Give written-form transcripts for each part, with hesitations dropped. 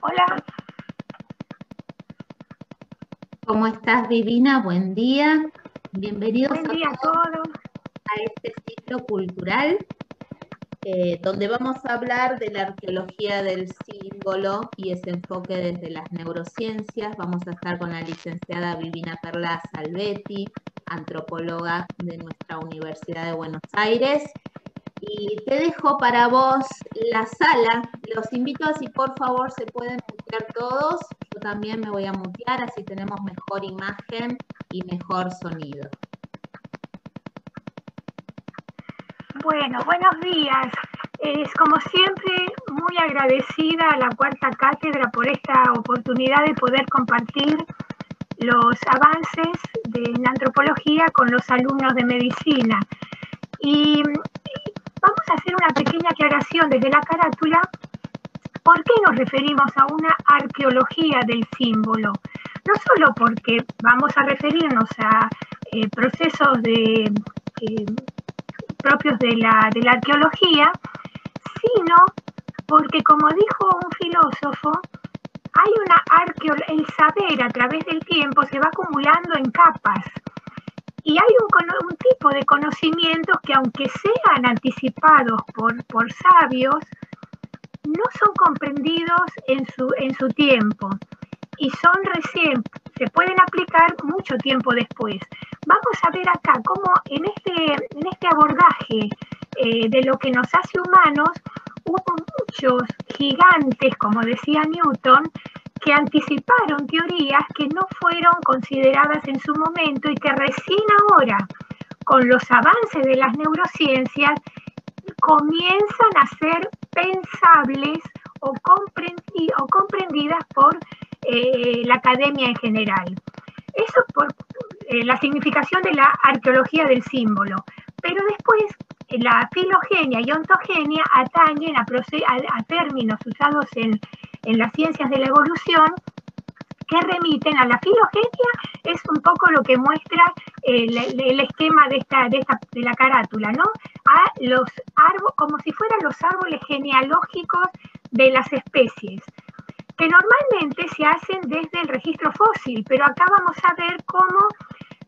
Hola, ¿Cómo estás, Divina? Buen día. Bienvenidos buen a día a todos todos. a este ciclo cultural, donde vamos a hablar de la arqueología del símbolo y ese enfoque desde las neurociencias. Vamos a estar con la licenciada Vivina Perla Salvetti, antropóloga de nuestra Universidad de Buenos Aires. Y te dejo para vos la sala. Los invito a si por favor se pueden mutear todos. Yo también me voy a mutear, así tenemos mejor imagen y mejor sonido. Bueno, buenos días. Es como siempre muy agradecida a la Cuarta Cátedra por esta oportunidad de poder compartir los avances de la antropología con los alumnos de medicina. Y vamos a hacer una pequeña aclaración desde la carátula. ¿Por qué nos referimos a una arqueología del símbolo? No solo porque vamos a referirnos a procesos propios de la arqueología, sino porque, como dijo un filósofo, hay el saber a través del tiempo se va acumulando en capas. Y hay un tipo de conocimientos que, aunque sean anticipados por sabios, no son comprendidos en su tiempo y se pueden aplicar mucho tiempo después. Vamos a ver acá cómo en este abordaje de lo que nos hace humanos, hubo muchos gigantes, como decía Newton, que anticiparon teorías que no fueron consideradas en su momento y que recién ahora, con los avances de las neurociencias, comienzan a ser pensables o comprendidas por la academia en general. Eso por la significación de la arqueología del símbolo. Pero después la filogenia y ontogenia atañen a términos usados en las ciencias de la evolución que remiten a la filogenia. Es un poco lo que muestra el esquema de la carátula, ¿no? A los árboles, como si fueran los árboles genealógicos de las especies, que normalmente se hacen desde el registro fósil, pero acá vamos a ver cómo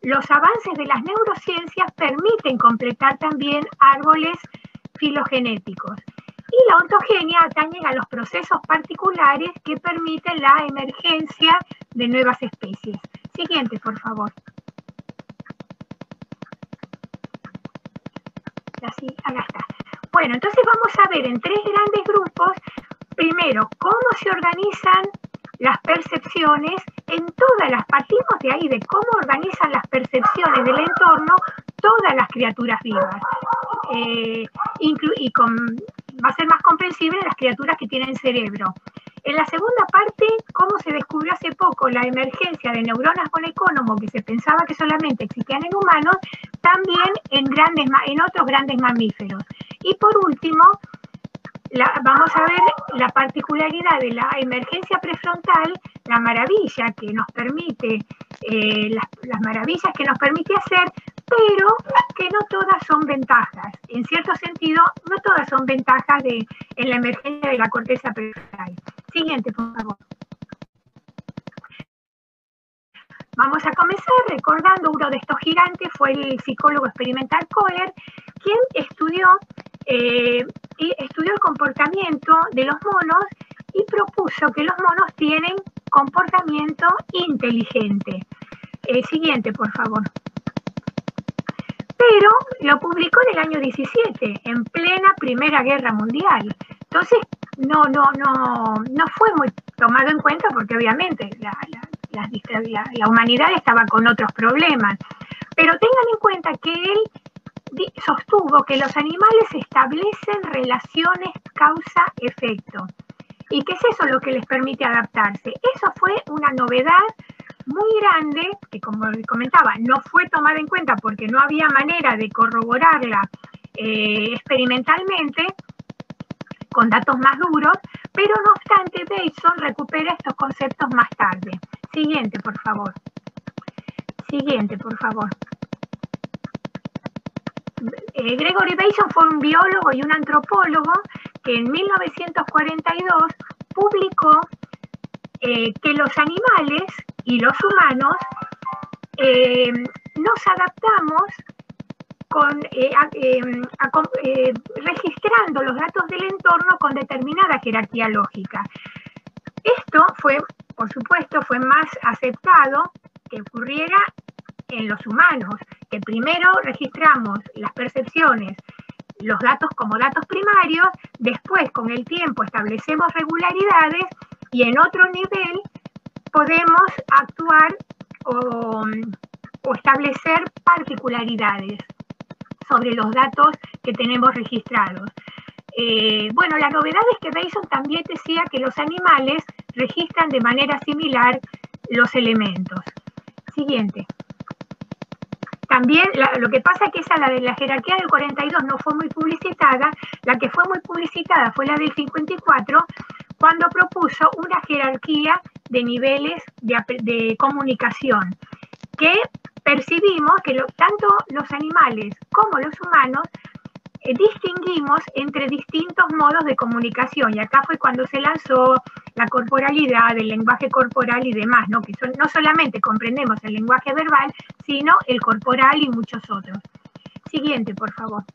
los avances de las neurociencias permiten completar también árboles filogenéticos. Y la ontogenia atañe a los procesos particulares que permiten la emergencia de nuevas especies. Siguiente, por favor. Así, acá está. Bueno, entonces vamos a ver en tres grandes grupos, primero, cómo se organizan las percepciones partimos de ahí, de cómo organizan las percepciones del entorno todas las criaturas vivas. Va a ser más comprensible las criaturas que tienen cerebro. En la segunda parte, cómo se descubrió hace poco la emergencia de neuronas molecónomo que se pensaba que solamente existían en humanos, también en otros grandes mamíferos. Y por último, vamos a ver la particularidad de la emergencia prefrontal, la maravilla que nos permite, las maravillas que nos permite hacer, pero que no todas son ventajas. En cierto sentido, no todas son ventajas en la emergencia de la corteza prefrontal. Siguiente, por favor. Vamos a comenzar recordando uno de estos gigantes, fue el psicólogo experimental Kohler, quien estudió el comportamiento de los monos y propuso que los monos tienen comportamiento inteligente. Siguiente, por favor. Pero lo publicó en el año 17, en plena Primera Guerra Mundial. Entonces, no fue muy tomado en cuenta porque obviamente la humanidad estaba con otros problemas. Pero tengan en cuenta que él sostuvo que los animales establecen relaciones causa-efecto. ¿Y qué es eso lo que les permite adaptarse? Eso fue una novedad muy grande, que como comentaba, no fue tomada en cuenta porque no había manera de corroborarla experimentalmente, con datos más duros, pero no obstante, Bateson recupera estos conceptos más tarde. Siguiente, por favor. Siguiente, por favor. Gregory Bateson fue un biólogo y un antropólogo que en 1942 publicó que los animales y los humanos nos adaptamos registrando los datos del entorno con determinada jerarquía lógica. Esto fue, por supuesto, fue más aceptado que ocurriera en los humanos, que primero registramos las percepciones, los datos como datos primarios, después con el tiempo establecemos regularidades y en otro nivel podemos actuar o establecer particularidades sobre los datos que tenemos registrados. Bueno, la novedad es que Bateson también decía que los animales registran de manera similar los elementos. Siguiente. También lo que pasa es que esa, la de la jerarquía del 42, no fue muy publicitada. La que fue muy publicitada fue la del 54, cuando propuso una jerarquía de niveles de comunicación, que percibimos que tanto los animales como los humanos distinguimos entre distintos modos de comunicación, y acá fue cuando se lanzó la corporalidad, el lenguaje corporal y demás, ¿no? Que no solamente comprendemos el lenguaje verbal, sino el corporal y muchos otros. Siguiente, por favor.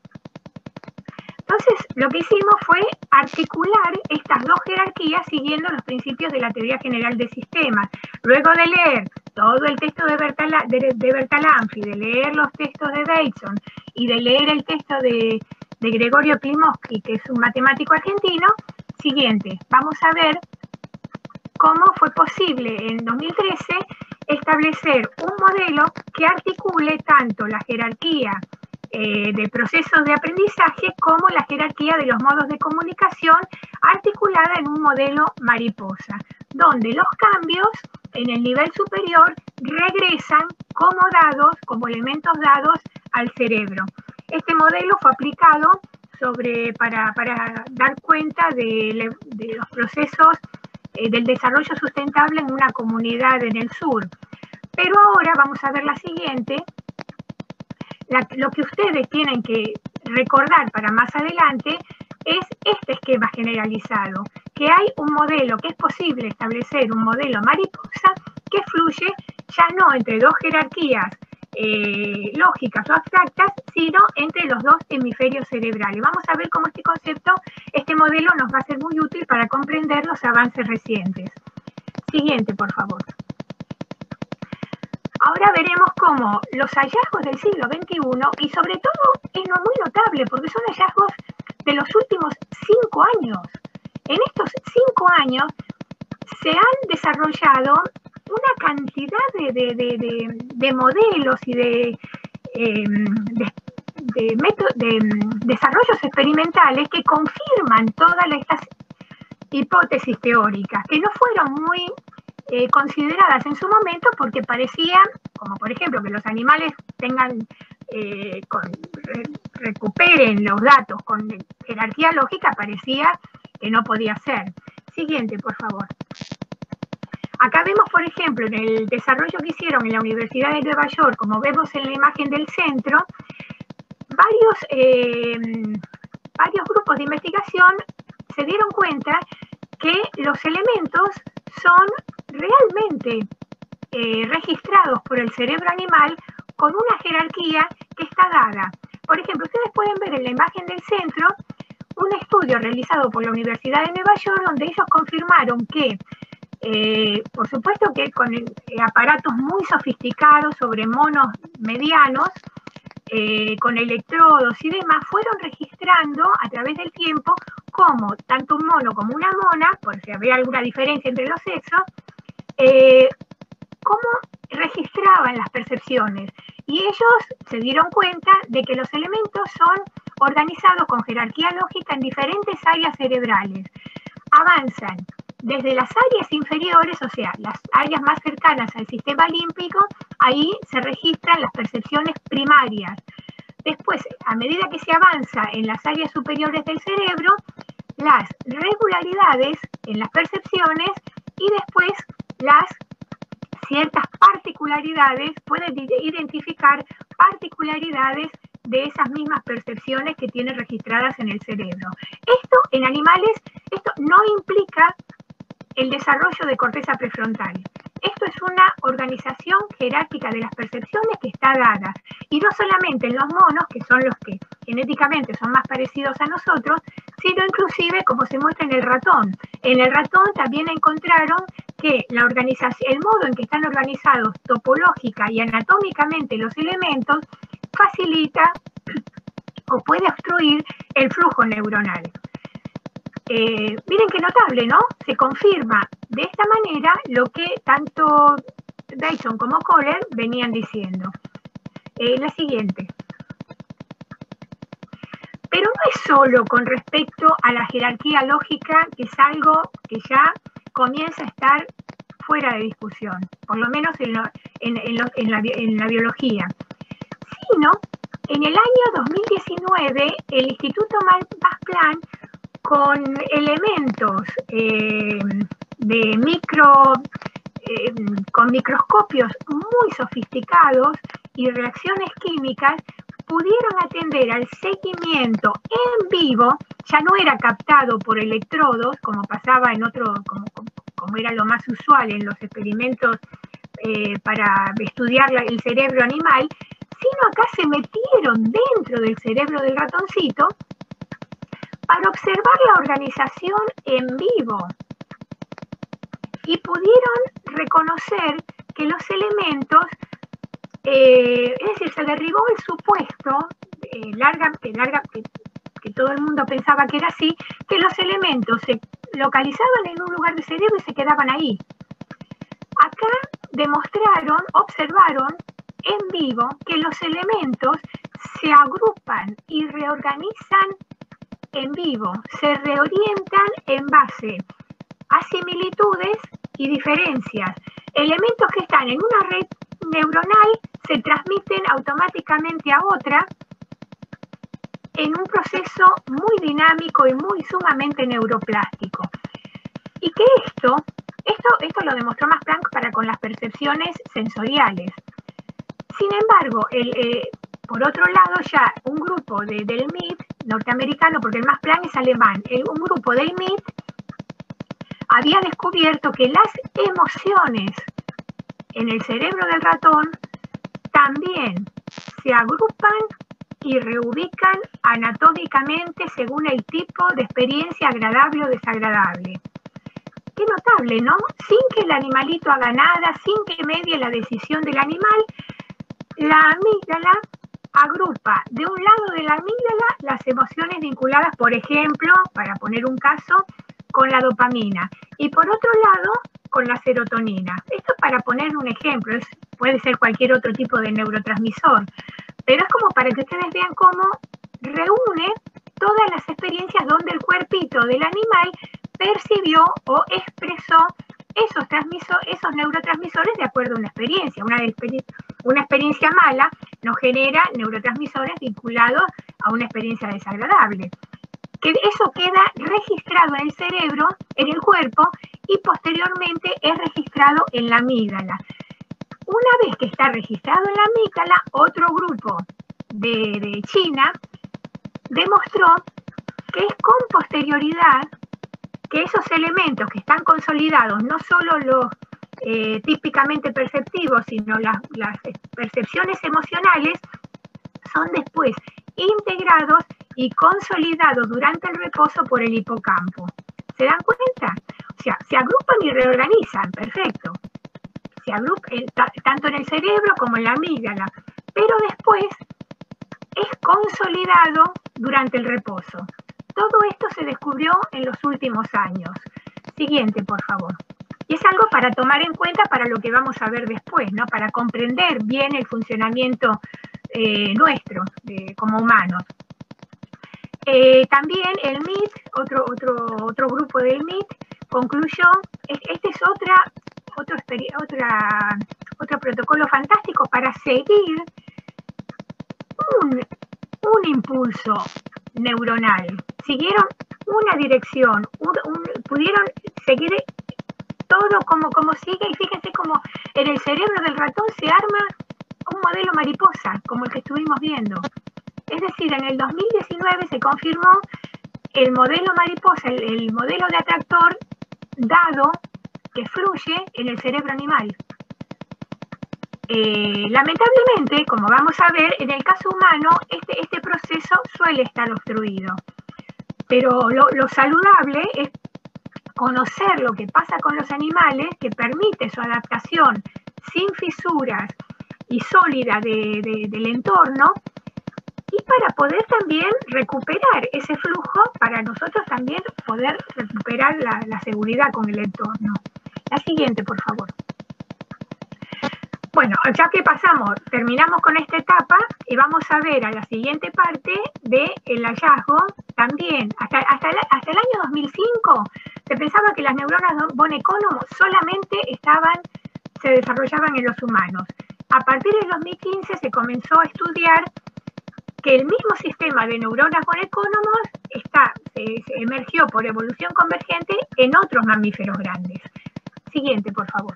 Entonces, lo que hicimos fue articular estas dos jerarquías siguiendo los principios de la teoría general de sistemas. Luego de leer todo el texto de Bertalanffy, de leer los textos de Bateson y de leer el texto de Gregorio Klimovsky, que es un matemático argentino, siguiente, vamos a ver cómo fue posible en 2013 establecer un modelo que articule tanto la jerarquía de procesos de aprendizaje como la jerarquía de los modos de comunicación articulada en un modelo mariposa, donde los cambios en el nivel superior regresan como dados, como elementos dados al cerebro. Este modelo fue aplicado para dar cuenta de los procesos del desarrollo sustentable en una comunidad en el sur. Pero ahora vamos a ver la siguiente. Lo que ustedes tienen que recordar para más adelante es este esquema generalizado, que hay un modelo, que es posible establecer un modelo mariposa que fluye ya no entre dos jerarquías lógicas o abstractas, sino entre los dos hemisferios cerebrales. Vamos a ver cómo este modelo nos va a ser muy útil para comprender los avances recientes. Siguiente, por favor. Ahora veremos cómo los hallazgos del siglo XXI, y sobre todo es muy notable porque son hallazgos de los últimos 5 años. En estos 5 años se han desarrollado una cantidad de modelos y de desarrollos experimentales que confirman todas estas hipótesis teóricas, que no fueron muy consideradas en su momento porque parecían, como por ejemplo que los animales recuperen los datos con jerarquía lógica, parecía que no podía ser. Siguiente, por favor. Acá vemos, por ejemplo, en el desarrollo que hicieron en la Universidad de Nueva York, como vemos en la imagen del centro, varios grupos de investigación se dieron cuenta que los elementos son realmente registrados por el cerebro animal con una jerarquía que está dada. Por ejemplo, ustedes pueden ver en la imagen del centro un estudio realizado por la Universidad de Nueva York donde ellos confirmaron que, por supuesto que con aparatos muy sofisticados sobre monos medianos, con electrodos y demás, fueron registrando a través del tiempo cómo tanto un mono como una mona, por si había alguna diferencia entre los sexos, cómo registraban las percepciones. Y ellos se dieron cuenta de que los elementos son organizados con jerarquía lógica en diferentes áreas cerebrales. Avanzan desde las áreas inferiores, o sea, las áreas más cercanas al sistema límbico, ahí se registran las percepciones primarias. Después, a medida que se avanza en las áreas superiores del cerebro, las regularidades en las percepciones y después las ciertas particularidades, pueden identificar particularidades de esas mismas percepciones que tiene registradas en el cerebro. Esto en animales, esto no implica el desarrollo de corteza prefrontal. Esto es una organización jerárquica de las percepciones que está dada, y no solamente en los monos, que son los que genéticamente son más parecidos a nosotros, sino inclusive como se muestra en el ratón. En el ratón también encontraron que la organización, el modo en que están organizados topológica y anatómicamente los elementos facilita o puede obstruir el flujo neuronal. Miren qué notable, ¿no? Se confirma de esta manera lo que tanto Dyson como Kohler venían diciendo. La siguiente. Pero no es solo con respecto a la jerarquía lógica, que es algo que ya comienza a estar fuera de discusión, por lo menos en la biología, sino en el año 2019 el Instituto Max Planck, con elementos con microscopios muy sofisticados y reacciones químicas, pudieron atender al seguimiento en vivo. Ya no era captado por electrodos, como pasaba en como era lo más usual en los experimentos para estudiar el cerebro animal, sino acá se metieron dentro del cerebro del ratoncito para observar la organización en vivo, y pudieron reconocer que los elementos, es decir, se derribó el supuesto, que todo el mundo pensaba que era así, que los elementos se localizaban en un lugar del cerebro y se quedaban ahí. Acá observaron en vivo que los elementos se agrupan y reorganizan en vivo, se reorientan en base a similitudes y diferencias. Elementos que están en una red neuronal se transmiten automáticamente a otra en un proceso muy dinámico y muy sumamente neuroplástico. Y que esto lo demostró Max Planck con las percepciones sensoriales. Sin embargo, por otro lado, ya un grupo del MIT norteamericano, porque el Max Planck es alemán, un grupo del MIT había descubierto que las emociones en el cerebro del ratón también se agrupan y reubican anatómicamente según el tipo de experiencia agradable o desagradable. Qué notable, ¿no? Sin que el animalito haga nada, sin que medie la decisión del animal, la amígdala agrupa de un lado de la amígdala las emociones vinculadas, por ejemplo, para poner un caso, con la dopamina, y por otro lado, con la serotonina. Esto para poner un ejemplo, puede ser cualquier otro tipo de neurotransmisor, pero es como para que ustedes vean cómo reúne todas las experiencias donde el cuerpito del animal percibió o expresó esos neurotransmisores de acuerdo a una experiencia. Una experiencia mala nos genera neurotransmisores vinculados a una experiencia desagradable. Que eso queda registrado en el cerebro, en el cuerpo, y posteriormente es registrado en la amígdala. Una vez que está registrado en la amígdala, otro grupo de China demostró que es con posterioridad que esos elementos que están consolidados, no solo los típicamente perceptivos, sino las percepciones emocionales, son después integrados y consolidados durante el reposo por el hipocampo. ¿Se dan cuenta? O sea, se agrupan y reorganizan, perfecto. Se agrupan tanto en el cerebro como en la amígdala, pero después es consolidado durante el reposo. Todo esto se descubrió en los últimos años. Siguiente, por favor. Y es algo para tomar en cuenta para lo que vamos a ver después, ¿no? Para comprender bien el funcionamiento nuestro como humanos. También el MIT, otro grupo del MIT, concluyó, este es otro protocolo fantástico para seguir un impulso neuronal. Siguieron una dirección, pudieron seguir todo como sigue, y fíjense cómo en el cerebro del ratón se arma un modelo mariposa, como el que estuvimos viendo. Es decir, en el 2019 se confirmó el modelo mariposa, el modelo de atractor dado que fluye en el cerebro animal. Lamentablemente, como vamos a ver, en el caso humano este proceso suele estar obstruido. Pero lo saludable es conocer lo que pasa con los animales, que permite su adaptación sin fisuras y sólida del entorno, y para poder también recuperar ese flujo, para nosotros también poder recuperar la seguridad con el entorno. La siguiente, por favor. Bueno, ya que terminamos con esta etapa y vamos a ver a la siguiente parte del hallazgo. También, hasta el año 2005, se pensaba que las neuronas von Economo solamente se desarrollaban en los humanos. A partir del 2015 se comenzó a estudiar que el mismo sistema de neuronas von Economo se emergió por evolución convergente en otros mamíferos grandes. Siguiente, por favor.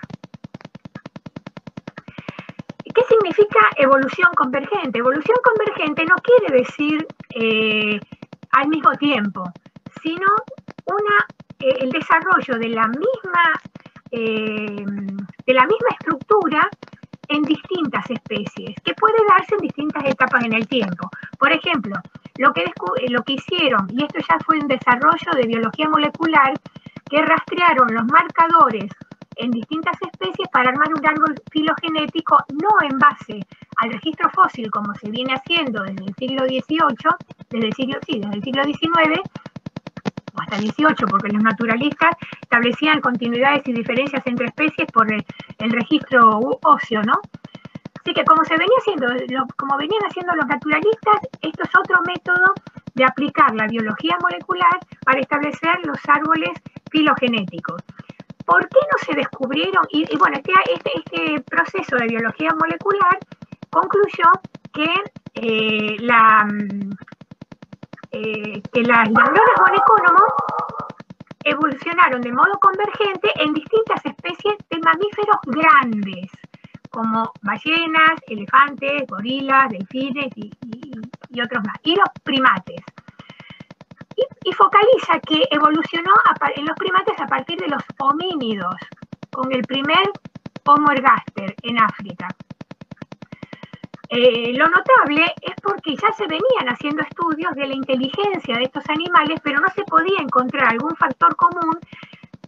¿Qué significa evolución convergente? Evolución convergente no quiere decir al mismo tiempo, sino el desarrollo de la misma estructura en distintas especies, que puede darse en distintas etapas en el tiempo. Por ejemplo, lo que hicieron, y esto ya fue un desarrollo de biología molecular, que rastrearon los marcadores en distintas especies para armar un árbol filogenético, no en base al registro fósil como se viene haciendo desde el siglo XVIII, desde el siglo XIX, o hasta el XVIII, porque los naturalistas establecían continuidades y diferencias entre especies por el registro óseo, ¿no? Así que como venían haciendo los naturalistas, esto es otro método de aplicar la biología molecular para establecer los árboles filogenéticos. ¿Por qué no se descubrieron? Y bueno, este proceso de biología molecular concluyó que las neuronas von Economo evolucionaron de modo convergente en distintas especies de mamíferos grandes, como ballenas, elefantes, gorilas, delfines y otros más, y los primates. Y focaliza que evolucionó en los primates a partir de los homínidos, con el primer Homo ergaster en África. Lo notable es porque ya se venían haciendo estudios de la inteligencia de estos animales, pero no se podía encontrar algún factor común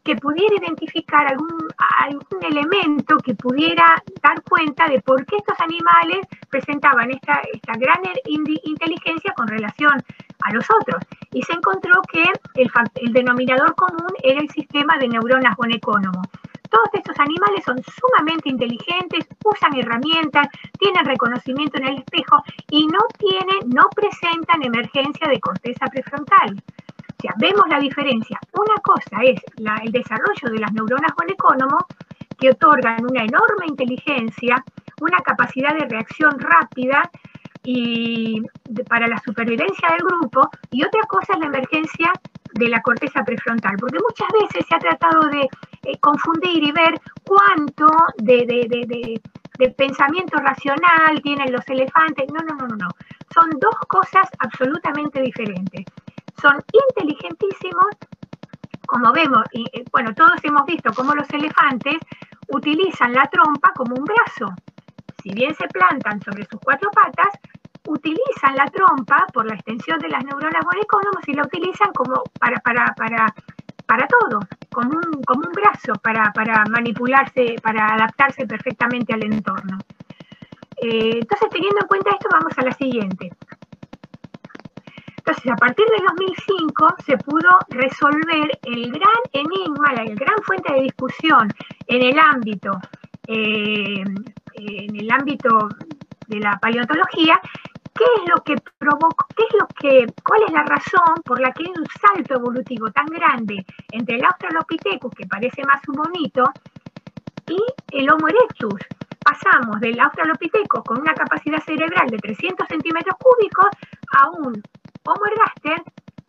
que pudiera identificar algún elemento que pudiera dar cuenta de por qué estos animales presentaban esta gran inteligencia con relación a los otros. Y se encontró que el denominador común era el sistema de neuronas von Economo. Todos estos animales son sumamente inteligentes, usan herramientas, tienen reconocimiento en el espejo y no presentan emergencia de corteza prefrontal. O sea, vemos la diferencia. Una cosa es el desarrollo de las neuronas von Economo, que otorgan una enorme inteligencia, una capacidad de reacción rápida para la supervivencia del grupo, y otra cosa es la emergencia de la corteza prefrontal, porque muchas veces se ha tratado de confundir y ver cuánto de pensamiento racional tienen los elefantes. No. Son dos cosas absolutamente diferentes. Son inteligentísimos, como vemos, y bueno, todos hemos visto cómo los elefantes utilizan la trompa como un brazo. Si bien se plantan sobre sus cuatro patas, utilizan la trompa por la extensión de las neuronas von Economo y la utilizan como para todo, como un brazo para manipularse, para adaptarse perfectamente al entorno. Entonces, teniendo en cuenta esto, vamos a la siguiente. Entonces, a partir del 2005 se pudo resolver el gran enigma, la gran fuente de discusión en el ámbito de la paleontología. ¿Cuál es la razón por la que hay un salto evolutivo tan grande entre el Australopithecus, que parece más un monito, y el Homo erectus? Pasamos del Australopithecus con una capacidad cerebral de 300 centímetros cúbicos a un Homo ergaster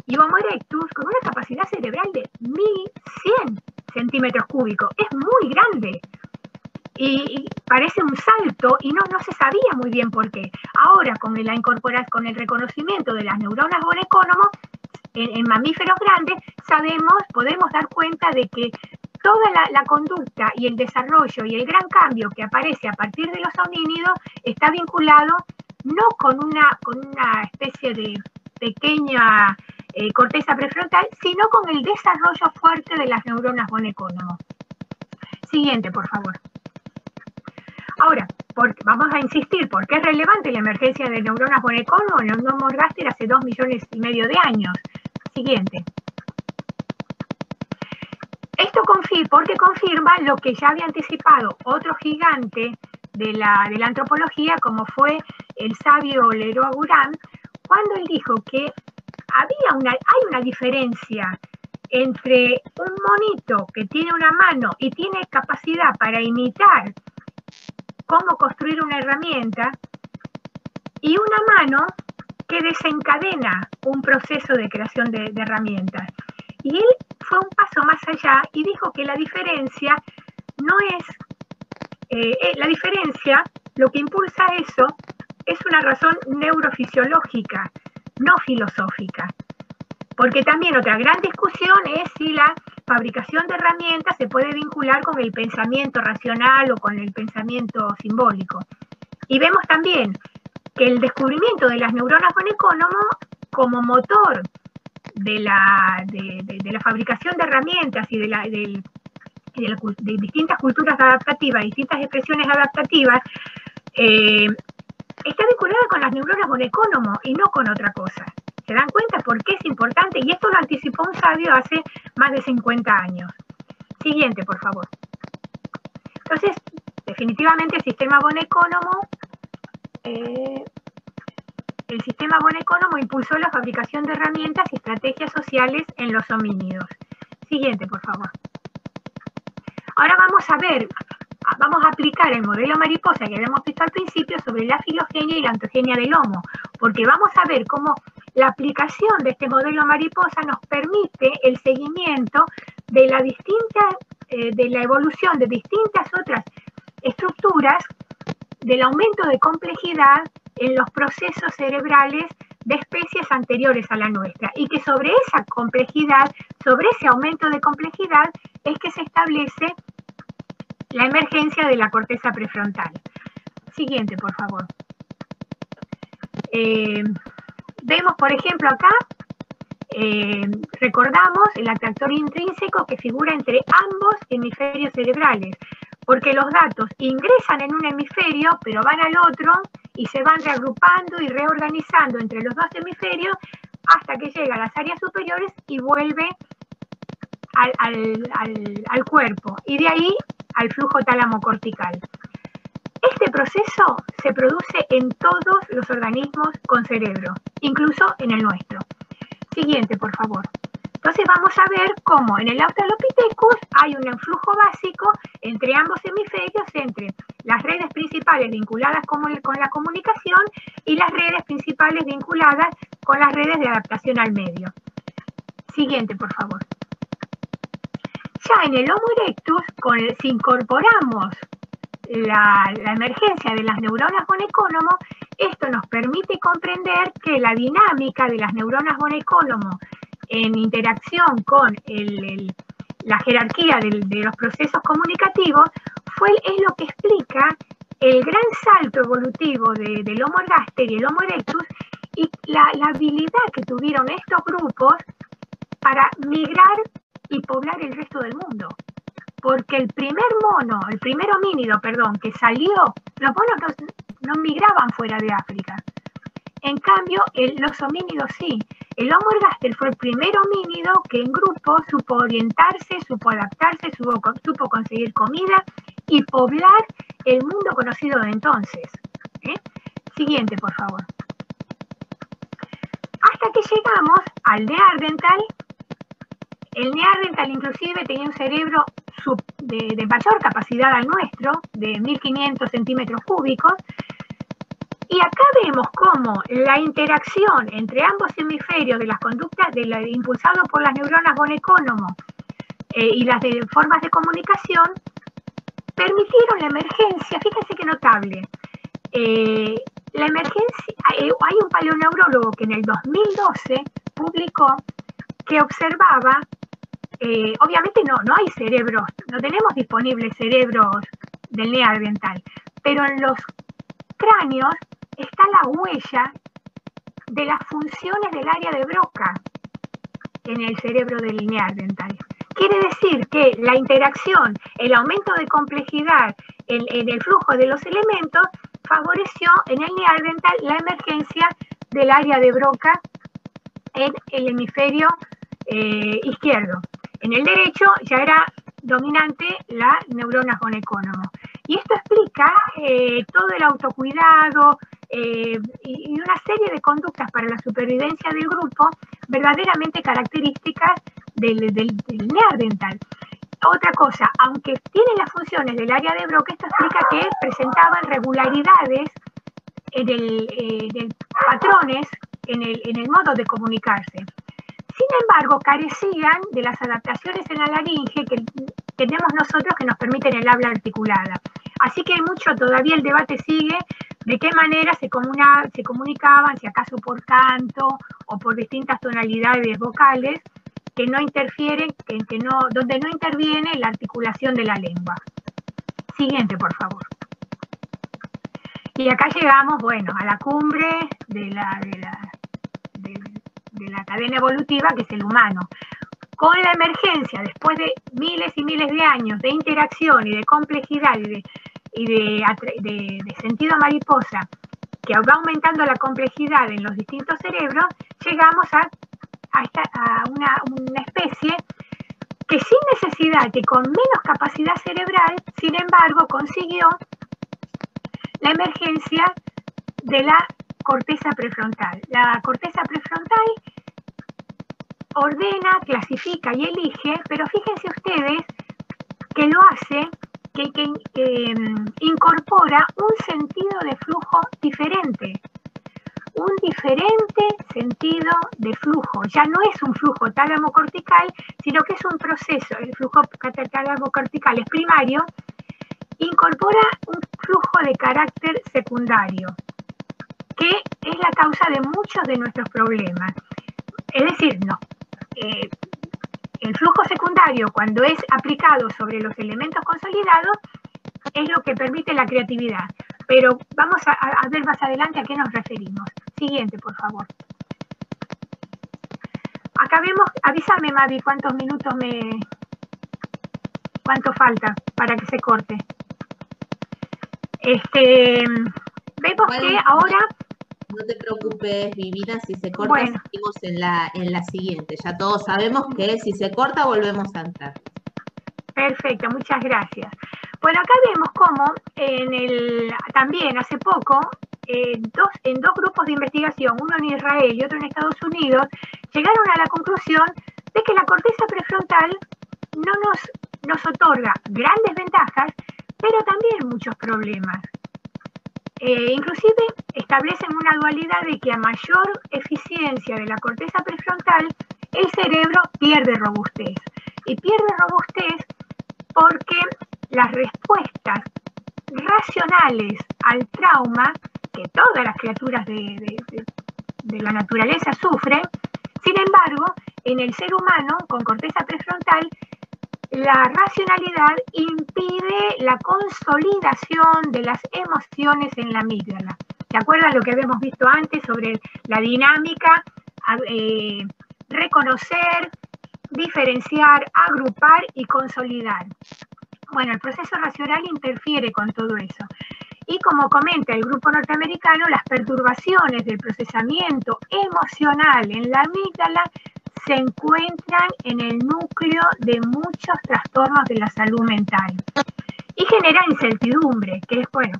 y Homo erectus con una capacidad cerebral de 1100 centímetros cúbicos. Es muy grande. Y parece un salto y no se sabía muy bien por qué. Ahora, con el reconocimiento de las neuronas von Economo en mamíferos grandes, podemos dar cuenta de que toda la conducta y el desarrollo y el gran cambio que aparece a partir de los homínidos está vinculado no con una especie de pequeña corteza prefrontal, sino con el desarrollo fuerte de las neuronas von Economo. Siguiente, por favor. Ahora, vamos a insistir, ¿por qué es relevante la emergencia de neuronas von Economo en el Homo ergaster hace 2,5 millones de años? Siguiente. Esto porque confirma lo que ya había anticipado otro gigante de la antropología, como fue el sabio Leroi-Gourhan, cuando él dijo que hay una diferencia entre un monito que tiene una mano y tiene capacidad para imitar cómo construir una herramienta y una mano que desencadena un proceso de creación de herramientas. Y él fue un paso más allá y dijo que la diferencia no es, la diferencia, lo que impulsa eso, es una razón neurofisiológica, no filosófica. Porque también otra gran discusión es si la fabricación de herramientas se puede vincular con el pensamiento racional o con el pensamiento simbólico. Y vemos también que el descubrimiento de las neuronas von Economo como motor de la fabricación de herramientas y de distintas culturas adaptativas, distintas expresiones adaptativas, está vinculada con las neuronas von Economo y no con otra cosa. ¿Se dan cuenta por qué es importante? Y esto lo anticipó un sabio hace más de 50 años. Siguiente, por favor. Entonces, definitivamente el sistema von Economo impulsó la fabricación de herramientas y estrategias sociales en los homínidos. Siguiente, por favor. Ahora vamos a aplicar el modelo mariposa que habíamos visto al principio sobre la filogenia y la ontogenia del Homo, porque vamos a ver cómo la aplicación de este modelo mariposa nos permite el seguimiento de la evolución de distintas otras estructuras, del aumento de complejidad en los procesos cerebrales de especies anteriores a la nuestra, y que sobre esa complejidad, sobre ese aumento de complejidad, es que se establece la emergencia de la corteza prefrontal. Siguiente, por favor. Vemos, por ejemplo, acá, recordamos el atractor intrínseco que figura entre ambos hemisferios cerebrales, porque los datos ingresan en un hemisferio, pero van al otro y se van reagrupando y reorganizando entre los dos hemisferios hasta que llega a las áreas superiores y vuelve al cuerpo, y de ahí al flujo tálamo-cortical. Este proceso se produce en todos los organismos con cerebro, incluso en el nuestro. Siguiente, por favor. Entonces vamos a ver cómo en el Australopithecus hay un flujo básico entre ambos hemisferios, entre las redes principales vinculadas con la comunicación y las redes principales vinculadas con las redes de adaptación al medio. Siguiente, por favor. Ya en el Homo erectus, si incorporamos la emergencia de las neuronas von Economo, esto nos permite comprender que la dinámica de las neuronas von Economo en interacción con la jerarquía de los procesos comunicativos es lo que explica el gran salto evolutivo del Homo ergaster y el Homo erectus, y la habilidad que tuvieron estos grupos para migrar y poblar el resto del mundo. Porque el primer homínido, que salió, los monos no migraban fuera de África. En cambio, los homínidos sí. El Homo ergaster fue el primer homínido que en grupo supo orientarse, supo adaptarse, supo conseguir comida y poblar el mundo conocido de entonces. Siguiente, por favor. Hasta que llegamos al Neandertal. El Neandertal inclusive tenía un cerebro de mayor capacidad al nuestro, de 1500 centímetros cúbicos, y acá vemos cómo la interacción entre ambos hemisferios de las conductas impulsado por las neuronas von Economo y las formas de comunicación permitieron la emergencia. Fíjense qué notable. La emergencia, hay un paleoneurólogo que en el 2012 publicó que observaba obviamente no hay cerebros, no tenemos disponibles cerebros del neandertal, pero en los cráneos está la huella de las funciones del área de Broca en el cerebro del neandertal. Quiere decir que la interacción, el aumento de complejidad en el flujo de los elementos favoreció en el neandertal la emergencia del área de Broca en el hemisferio izquierdo. En el derecho ya era dominante la neurona von Economo. Y esto explica todo el autocuidado y una serie de conductas para la supervivencia del grupo verdaderamente características del neandertal. Otra cosa, aunque tiene las funciones del área de Broca, esto explica que presentaban regularidades en el patrones en el modo de comunicarse. Sin embargo, carecían de las adaptaciones en la laringe que tenemos nosotros que nos permiten el habla articulada. Así que todavía el debate sigue de qué manera se comunicaban, si acaso por canto o por distintas tonalidades vocales que no interfieren, donde no interviene la articulación de la lengua. Siguiente, por favor. Y acá llegamos, bueno, a la cumbre de la cadena evolutiva, que es el humano. Con la emergencia, después de miles y miles de años de interacción y de complejidad y de sentido mariposa, que va aumentando la complejidad en los distintos cerebros, llegamos a una especie que sin necesidad, que con menos capacidad cerebral, sin embargo, consiguió la emergencia de la corteza prefrontal. La corteza prefrontal ordena, clasifica y elige, pero fíjense ustedes que lo hace, que incorpora un sentido de flujo diferente. Un diferente sentido de flujo. Ya no es un flujo tálamo-cortical, sino que es un proceso. El flujo tálamo-cortical es primario, incorpora un flujo de carácter secundario, que es la causa de muchos de nuestros problemas. Es decir, el flujo secundario, cuando es aplicado sobre los elementos consolidados, es lo que permite la creatividad. Pero vamos a ver más adelante a qué nos referimos. Siguiente, por favor. Acá vemos, avísame, Mavi, cuántos minutos cuánto falta para que se corte. Vemos que ahora... No te preocupes, Vivina, si se corta, bueno, seguimos en la siguiente. Ya todos sabemos que si se corta volvemos a entrar. Perfecto, muchas gracias. Bueno, acá vemos cómo también hace poco, en dos grupos de investigación, uno en Israel y otro en Estados Unidos, llegaron a la conclusión de que la corteza prefrontal no nos otorga grandes ventajas, pero también muchos problemas. Inclusive establecen una dualidad de que a mayor eficiencia de la corteza prefrontal, el cerebro pierde robustez. Y pierde robustez porque las respuestas racionales al trauma, que todas las criaturas de la naturaleza sufren, sin embargo, en el ser humano con corteza prefrontal, la racionalidad impide la consolidación de las emociones en la amígdala. ¿Se acuerdan lo que habíamos visto antes sobre la dinámica? Reconocer, diferenciar, agrupar y consolidar. Bueno, el proceso racional interfiere con todo eso. Y como comenta el grupo norteamericano, las perturbaciones del procesamiento emocional en la amígdala se encuentran en el núcleo de muchos trastornos de la salud mental y genera incertidumbre, que es, bueno,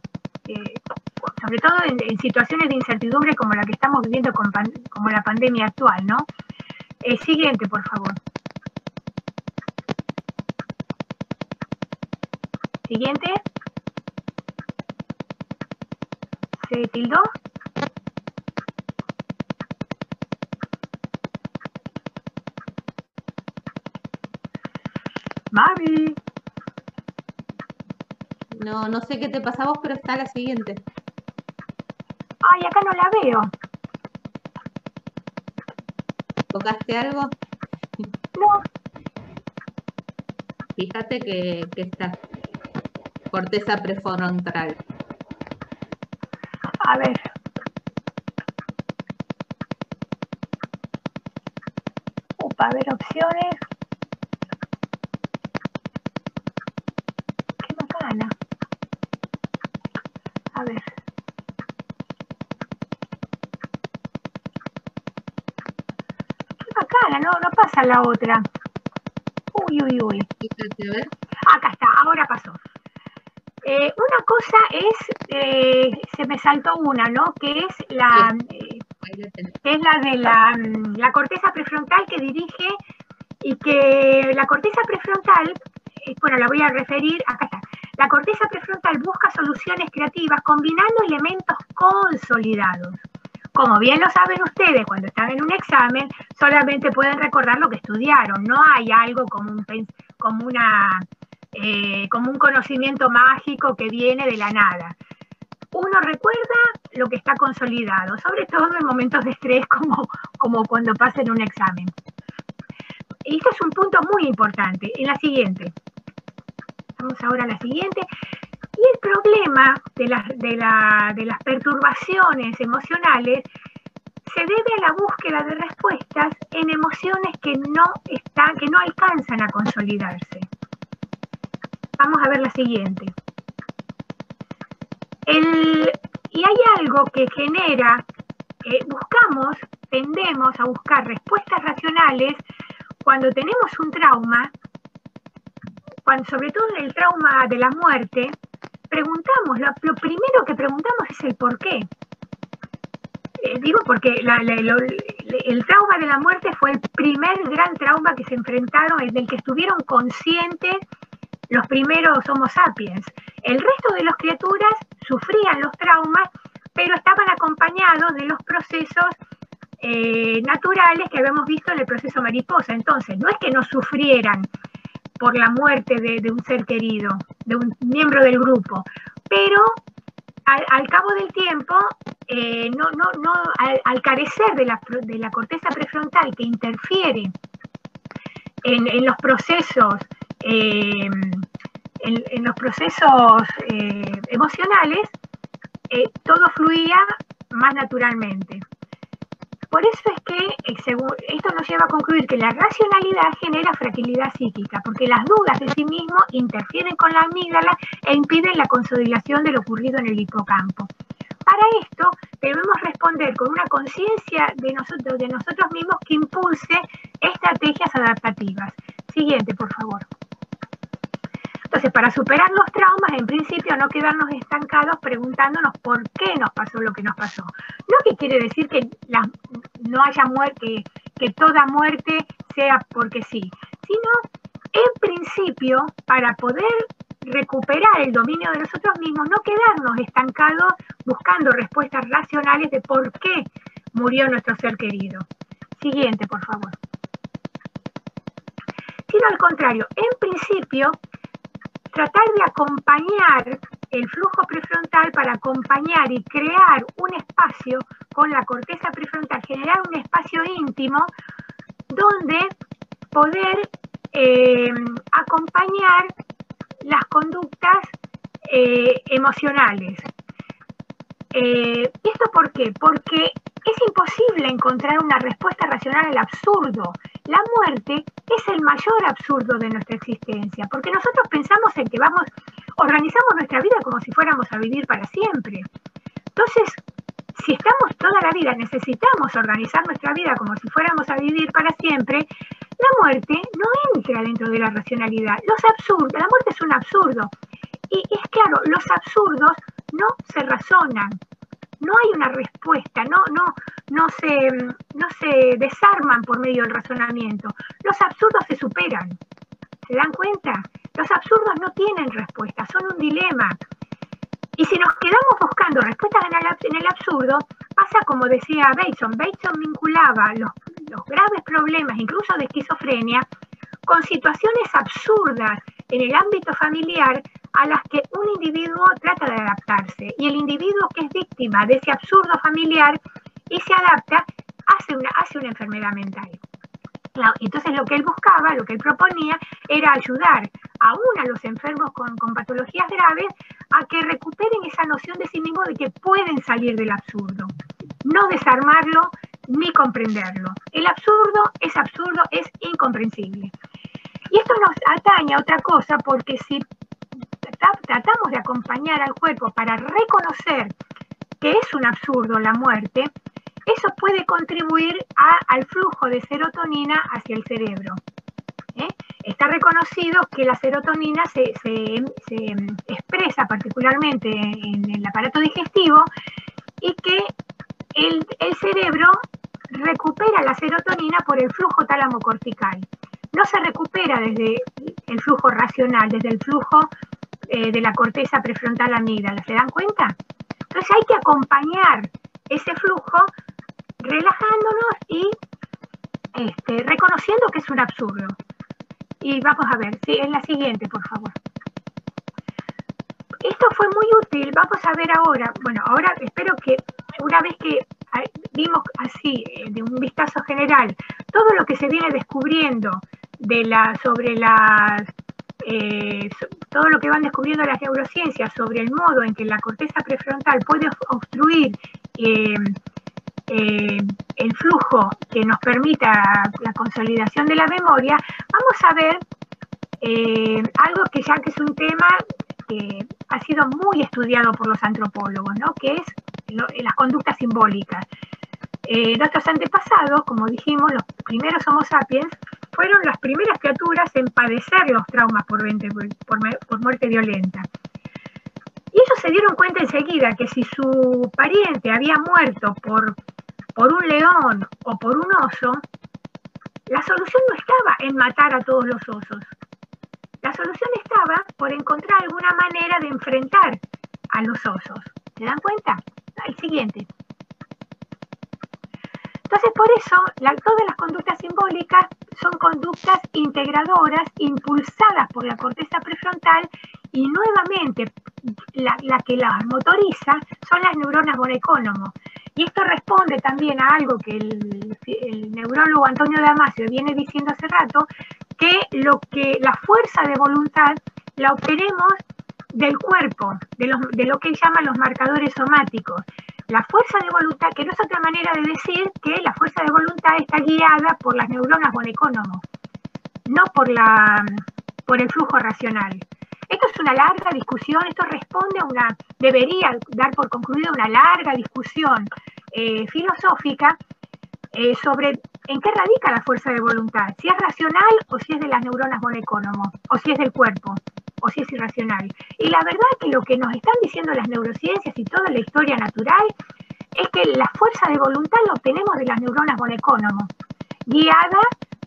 sobre todo en situaciones de incertidumbre como la que estamos viviendo como la pandemia actual, ¿no? Siguiente, por favor. Siguiente. ¿Se tildó? Mavi. No sé qué te pasa a vos, pero está la siguiente. Ay, acá no la veo. ¿Tocaste algo? No. Fíjate que esta corteza prefrontal. A ver. A ver, opciones. Qué bacana. A ver. Qué bacana, no pasa la otra. Uy. Fíjate, a ver. Acá está, ahora pasó. Una cosa es, se me saltó una, ¿no? Que es la de la corteza prefrontal que dirige y que la corteza prefrontal, bueno, la voy a referir, acá está. La corteza prefrontal busca soluciones creativas combinando elementos consolidados. Como bien lo saben ustedes, cuando están en un examen, solamente pueden recordar lo que estudiaron. No hay algo como un conocimiento mágico que viene de la nada. Uno recuerda lo que está consolidado, sobre todo en momentos de estrés como cuando pasen un examen. Y este es un punto muy importante. En la siguiente. Vamos ahora a la siguiente. Y el problema de las perturbaciones emocionales se debe a la búsqueda de respuestas en emociones que no alcanzan a consolidarse. Vamos a ver la siguiente. Y hay algo que genera, tendemos a buscar respuestas racionales cuando tenemos un trauma, sobre todo en el trauma de la muerte, lo primero que preguntamos es el por qué. Digo porque el trauma de la muerte fue el primer gran trauma que se enfrentaron, en el que estuvieron conscientes los primeros Homo sapiens. El resto de las criaturas sufrían los traumas, pero estaban acompañados de los procesos naturales que habíamos visto en el proceso mariposa. Entonces, no es que no sufrieran por la muerte de un ser querido, de un miembro del grupo, pero al cabo del tiempo, al carecer de la corteza prefrontal que interfiere en los procesos emocionales, todo fluía más naturalmente. Por eso es que esto nos lleva a concluir que la racionalidad genera fragilidad psíquica, porque las dudas de sí mismo interfieren con la amígdala e impiden la consolidación de lo ocurrido en el hipocampo. Para esto debemos responder con una conciencia de nosotros mismos que impulse estrategias adaptativas. Siguiente, por favor. Entonces, para superar los traumas, en principio no quedarnos estancados preguntándonos por qué nos pasó lo que nos pasó. No que quiere decir que no haya muerte, que toda muerte sea porque sí, sino, en principio, para poder recuperar el dominio de nosotros mismos, no quedarnos estancados buscando respuestas racionales de por qué murió nuestro ser querido. Siguiente, por favor. Sino al contrario, en principio, tratar de acompañar el flujo prefrontal para acompañar y crear un espacio con la corteza prefrontal, generar un espacio íntimo donde poder acompañar las conductas emocionales. ¿Esto por qué? Porque es imposible encontrar una respuesta racional al absurdo. La muerte es el mayor absurdo de nuestra existencia, porque nosotros pensamos en que organizamos nuestra vida como si fuéramos a vivir para siempre. Entonces, si estamos toda la vida, necesitamos organizar nuestra vida como si fuéramos a vivir para siempre, la muerte no entra dentro de la racionalidad. La muerte es un absurdo. Y es claro, los absurdos no se razonan. No hay una respuesta, no se desarman por medio del razonamiento. Los absurdos se superan. ¿Se dan cuenta? Los absurdos no tienen respuesta, son un dilema. Y si nos quedamos buscando respuestas en el absurdo, pasa como decía Bateson. Bateson vinculaba los graves problemas, incluso de esquizofrenia, con situaciones absurdas en el ámbito familiar a las que un individuo trata de adaptarse. Y el individuo que es víctima de ese absurdo familiar y se adapta, hace una enfermedad mental. Entonces lo que él buscaba, lo que él proponía, era ayudar aún a los enfermos con patologías graves, a que recuperen esa noción de sí mismos de que pueden salir del absurdo. No desarmarlo ni comprenderlo. El absurdo, es incomprensible. Y esto nos atañe a otra cosa, porque si tratamos de acompañar al cuerpo para reconocer que es un absurdo la muerte, eso puede contribuir al flujo de serotonina hacia el cerebro. Está reconocido que la serotonina se expresa particularmente en el aparato digestivo y que el cerebro recupera la serotonina por el flujo tálamo-cortical. No se recupera desde el flujo racional, desde el flujo de la corteza prefrontal amígdala. ¿Se dan cuenta? Entonces hay que acompañar ese flujo relajándonos y reconociendo que es un absurdo. Y vamos a ver, sí, en la siguiente, por favor. Esto fue muy útil, vamos a ver ahora. Bueno, ahora espero que una vez que vimos así, de un vistazo general, todo lo que se viene descubriendo todo lo que van descubriendo las neurociencias sobre el modo en que la corteza prefrontal puede obstruir el flujo que nos permita la consolidación de la memoria, vamos a ver algo que ya que es un tema que ha sido muy estudiado por los antropólogos, ¿no? Que es las conductas simbólicas. Nuestros antepasados, como dijimos, los primeros Homo sapiens, fueron las primeras criaturas en padecer los traumas por muerte violenta. Y ellos se dieron cuenta enseguida que si su pariente había muerto por un león o por un oso, la solución no estaba en matar a todos los osos. La solución estaba por encontrar alguna manera de enfrentar a los osos. ¿Se dan cuenta? El siguiente. Entonces, por eso, todas las conductas simbólicas son conductas integradoras, impulsadas por la corteza prefrontal, y nuevamente la que las motoriza son las neuronas von Economo. Y esto responde también a algo que el neurólogo Antonio Damasio viene diciendo hace rato, que la fuerza de voluntad la obtenemos del cuerpo, de lo que él llama los marcadores somáticos. La fuerza de voluntad, que no es otra manera de decir que la fuerza de voluntad está guiada por las neuronas von Economo, no por el flujo racional. Esto es una larga discusión, esto responde debería dar por concluida una larga discusión filosófica sobre en qué radica la fuerza de voluntad, si es racional o si es de las neuronas von Economo, o si es del cuerpo, o si es irracional. Y la verdad es que lo que nos están diciendo las neurociencias y toda la historia natural es que la fuerza de voluntad la obtenemos de las neuronas von Economo, guiada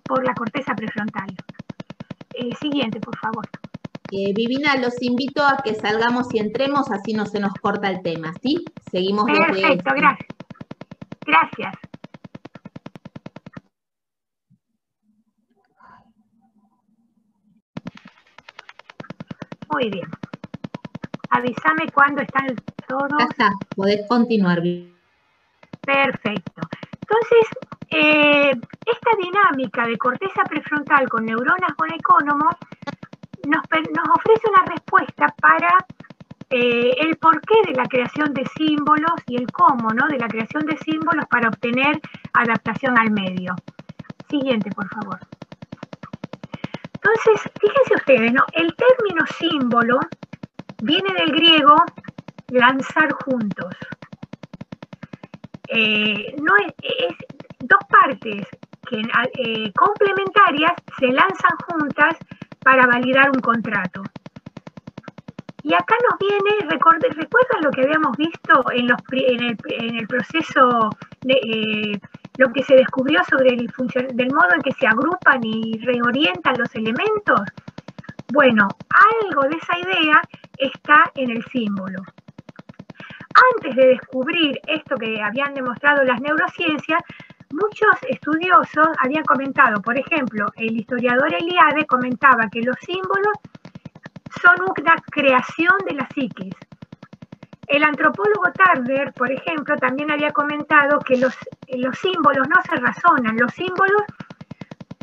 por la corteza prefrontal. Siguiente, por favor. Vivina, los invito a que salgamos y entremos, así no se nos corta el tema, ¿sí? Seguimos desde... Perfecto, gracias. Gracias. Muy bien. Avísame cuando están todos. Ya está, podés continuar. Perfecto. Entonces, esta dinámica de corteza prefrontal con neuronas von Economo nos ofrece una respuesta para el porqué de la creación de símbolos y el cómo, ¿no? De la creación de símbolos para obtener adaptación al medio. Siguiente, por favor. Entonces, fíjense ustedes, ¿no? El término símbolo viene del griego lanzar juntos. No es dos partes que complementarias se lanzan juntas para validar un contrato. Y acá nos viene, ¿recuerdan lo que habíamos visto en el proceso de lo que se descubrió sobre del modo en que se agrupan y reorientan los elementos? Bueno, algo de esa idea está en el símbolo. Antes de descubrir esto que habían demostrado las neurociencias, muchos estudiosos habían comentado, por ejemplo, el historiador Eliade comentaba que los símbolos son una creación de la psiquis. El antropólogo Turner, por ejemplo, también había comentado que los símbolos no se razonan, los símbolos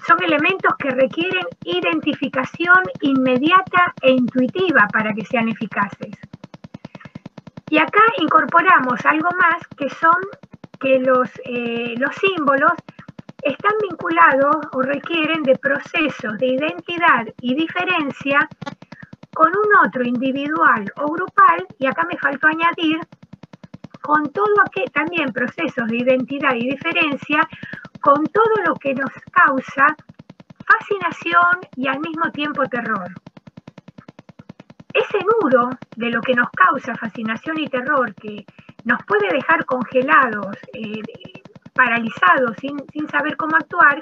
son elementos que requieren identificación inmediata e intuitiva para que sean eficaces. Y acá incorporamos algo más, que son que los símbolos están vinculados o requieren de procesos de identidad y diferencia con un otro individual o grupal, y acá me faltó añadir, con todo aquel, también procesos de identidad y diferencia, con todo lo que nos causa fascinación y al mismo tiempo terror. Ese nudo de lo que nos causa fascinación y terror, que nos puede dejar congelados, paralizados, sin saber cómo actuar,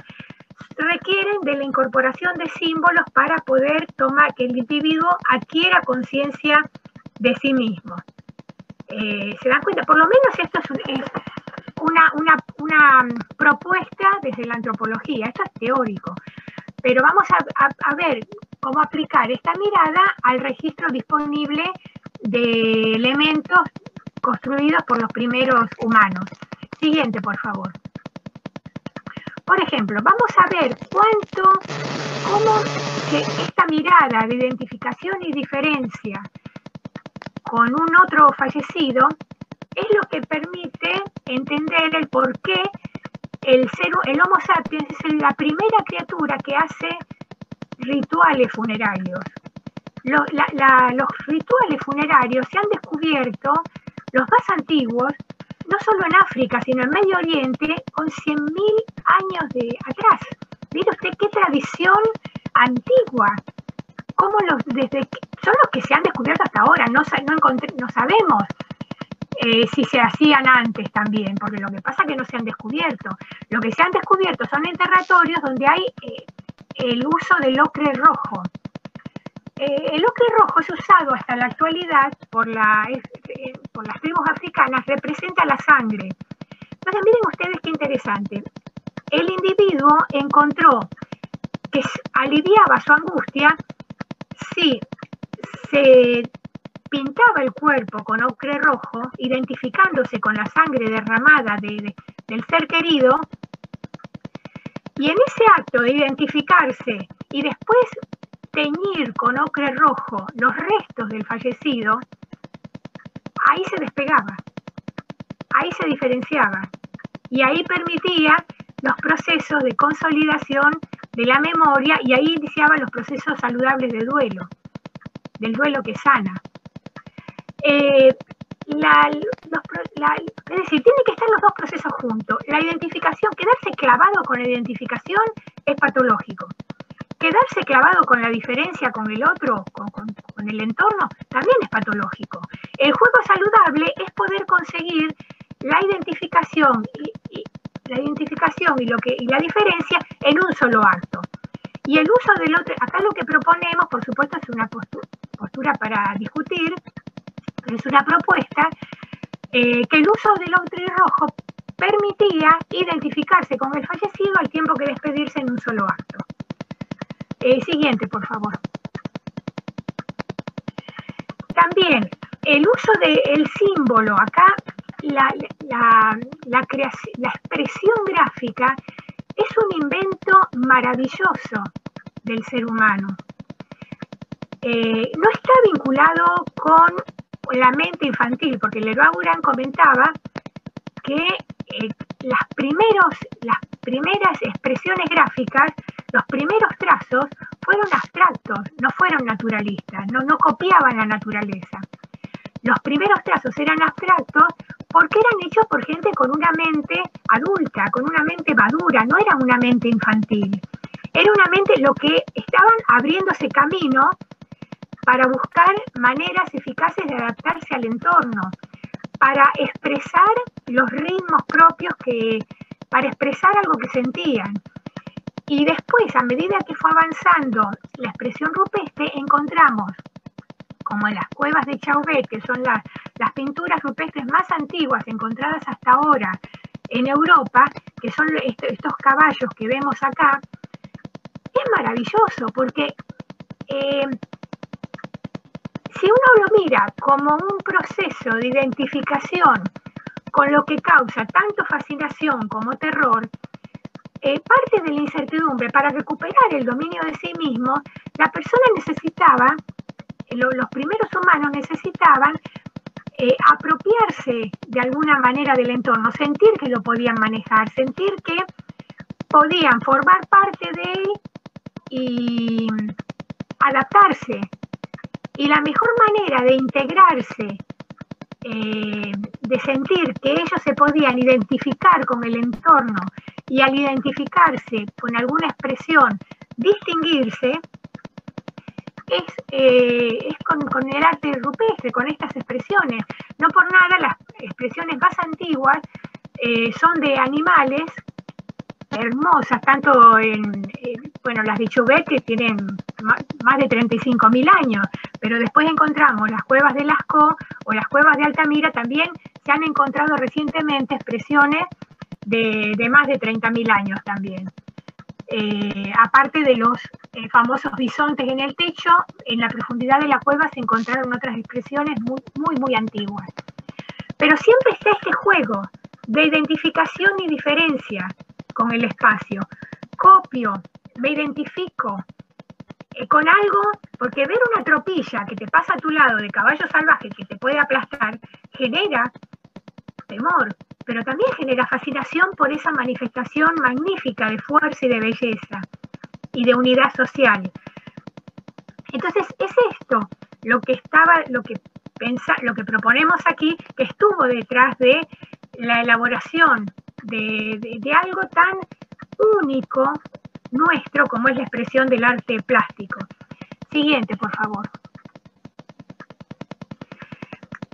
requieren de la incorporación de símbolos para poder tomar, que el individuo adquiera conciencia de sí mismo. ¿Se dan cuenta? Por lo menos esto es una propuesta desde la antropología, esto es teórico, pero vamos a ver cómo aplicar esta mirada al registro disponible de elementos construidos por los primeros humanos. Siguiente, por favor. Por ejemplo, vamos a ver cómo esta mirada de identificación y diferencia con un otro fallecido es lo que permite entender el por qué el Homo sapiens es la primera criatura que hace rituales funerarios. Los rituales funerarios se han descubierto, los más antiguos, no solo en África, sino en Medio Oriente, con 100.000 años atrás. Mire usted qué tradición antigua. Cómo son los que se han descubierto hasta ahora, no sabemos si se hacían antes también, porque lo que pasa es que no se han descubierto. Lo que se han descubierto son enterratorios donde hay el uso del ocre rojo. El ocre rojo es usado hasta la actualidad por las tribus africanas, representa la sangre. Entonces miren ustedes qué interesante. El individuo encontró que aliviaba su angustia si se pintaba el cuerpo con ocre rojo, identificándose con la sangre derramada del ser querido, y en ese acto de identificarse y después teñir con ocre rojo los restos del fallecido, ahí se despegaba, ahí se diferenciaba, y ahí permitía los procesos de consolidación de la memoria, y ahí iniciaban los procesos saludables de duelo, del duelo que sana. Es decir, tienen que estar los dos procesos juntos. La identificación, quedarse clavado con la identificación es patológico. Quedarse clavado con la diferencia con el otro, con el entorno, también es patológico. El juego saludable es poder conseguir la identificación y la diferencia en un solo acto. Y el uso del otro, acá lo que proponemos, por supuesto, es una postura para discutir, pero es una propuesta que el uso del ocre rojo permitía identificarse con el fallecido al tiempo que despedirse en un solo acto. Siguiente, por favor. También el uso del símbolo, acá la expresión gráfica es un invento maravilloso del ser humano. No está vinculado con la mente infantil, porque Leroy Buran comentaba que las primeras expresiones gráficas, los primeros trazos, fueron abstractos, no fueron naturalistas, no copiaban la naturaleza. Los primeros trazos eran abstractos porque eran hechos por gente con una mente adulta, con una mente madura, no era una mente infantil. Era una mente, lo que estaban abriéndose camino para buscar maneras eficaces de adaptarse al entorno, para expresar los ritmos propios, para expresar algo que sentían. Y después, a medida que fue avanzando la expresión rupestre, encontramos, como en las cuevas de Chauvet, que son las pinturas rupestres más antiguas encontradas hasta ahora en Europa, que son estos caballos que vemos acá, es maravilloso porque si uno lo mira como un proceso de identificación con lo que causa tanto fascinación como terror, parte de la incertidumbre, para recuperar el dominio de sí mismo, la persona necesitaba, los primeros humanos necesitaban apropiarse de alguna manera del entorno, sentir que lo podían manejar, sentir que podían formar parte de él y adaptarse. Y la mejor manera de integrarse, de sentir que ellos se podían identificar con el entorno y al identificarse con alguna expresión, distinguirse, es con el arte rupestre, con estas expresiones. No por nada las expresiones más antiguas son de animales hermosas, tanto bueno, las de Chauvet, que tienen más de 35.000 años, pero después encontramos las cuevas de Lascaux o las cuevas de Altamira, también se han encontrado recientemente expresiones de más de 30.000 años también. Aparte de los famosos bisontes en el techo, en la profundidad de la cueva se encontraron otras expresiones muy antiguas. Pero siempre está este juego de identificación y diferencia con el espacio. Copio, me identifico con algo, porque ver una tropilla que te pasa a tu lado de caballo salvaje que te puede aplastar, genera temor, pero también genera fascinación por esa manifestación magnífica de fuerza y de belleza y de unidad social. Entonces es esto lo que proponemos aquí, que estuvo detrás de la elaboración de algo tan único nuestro como es la expresión del arte plástico. Siguiente, por favor.